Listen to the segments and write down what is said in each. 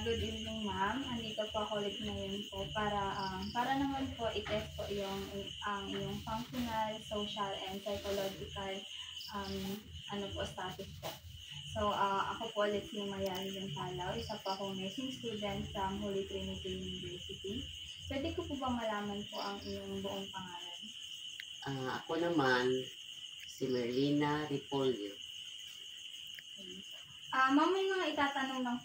Good evening, ma'am. Andito po ako ulit ngayon po para naman po i-test po ang iyong functional, social, and psychological um, status po. So, ako po ulit si Mayali Gonzalo. Isa po akong nursing student from Holy Trinity University. Pwede ko po ba malaman po ang iyong buong pangalan? Ako naman, si Merlina Ripolyo. Ma'am, may mga itatanong lang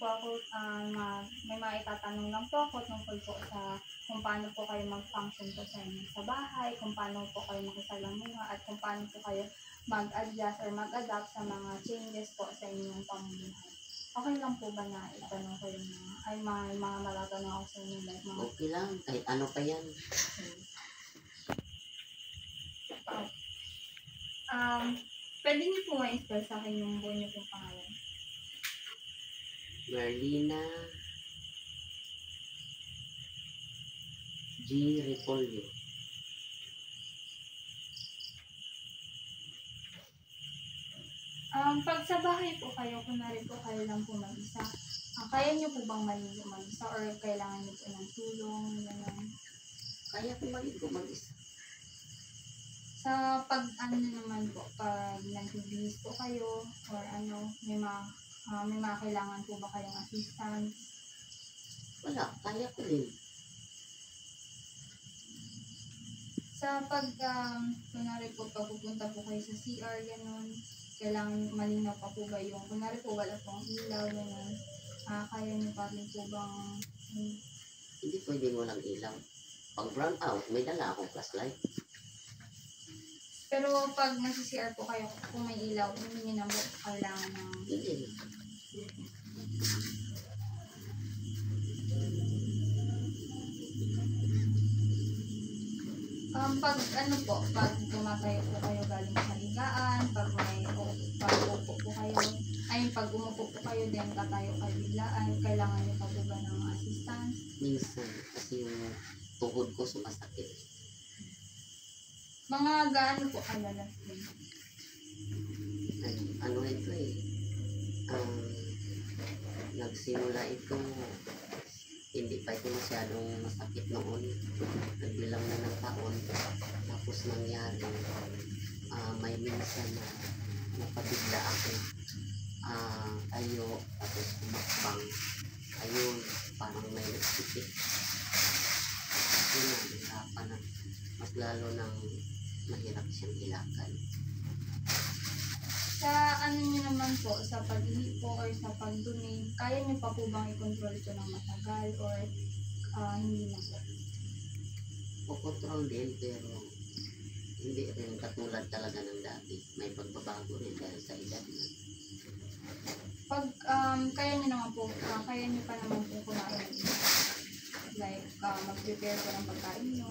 po ako, tungkol po sa kung paano po kayo mag-function po sa inyo sa bahay, kung paano po kayo makisalamuha, at kung paano po kayo mag-adjust or mag-adapt sa mga changes po sa inyong pamumuhay. Okay lang po ba na itanong ko yung mga matatanong ako sa inyo? Like mga... Okay lang, kahit ano pa yan. Pwede niyo po ma-spell sa akin yung buo niyo pong pangalan? Merlina G. Ripolyo. Pag sa bahay po kayo, kunwari po kayo lang po mag-isa, kaya niyo po bang maligo mag-isa or kailangan niyo po ng tulong? Ganun? Kaya ko maligo mag-isa. Sa naman po, pag nagbibihis po kayo or may mga kailangan po ba kayong assistance? Wala, kaya ko din. Sa kunwari po, pag pupunta po kayo sa CR, gano'n, kailangan malinaw pa po ba yung, kunwari po wala pong ilaw, gano'n, kaya niyo pa rin po bang... Hindi pwedeng walang ilaw. Pag brown out, may dala akong flashlight. Pero pag nasa-CR po kayo, kung may ilaw, hindi niyo na po kailangan ng... Hindi. Pag tumatayo po kayo galing sa higaan, pag upo po kayo, pag umupo po kayo, then tatayo kayo biglaan, kailangan niyo pa po ba ng assistance? Minsan, kasi yung tuhod ko sumasakit. Mga gaano po kalalas din? Ano ito eh. Nagsimula ito, hindi pa ito masyadong masakit noon. Nagbilang na ng taon. Tapos nangyari, may minsan na napabigla ako. Tayo, tapos kumakbang. Ayun, parang may nagsikip. Yun na, nahirapan na. Mas lalo nang mahirap siyang ilakad. Sa niyo naman po, sa paghihipo or sa pagdumi, kaya niyo pa po bang i-control ito ng matagal or hindi na po? Kukontrol din, pero hindi rin katulad talaga ng dati. May pagbabago rin dahil sa edad na. Pag kaya niyo naman po, kaya niyo pa naman po kumain. Like, mag-prepare po ng pagkain niyo,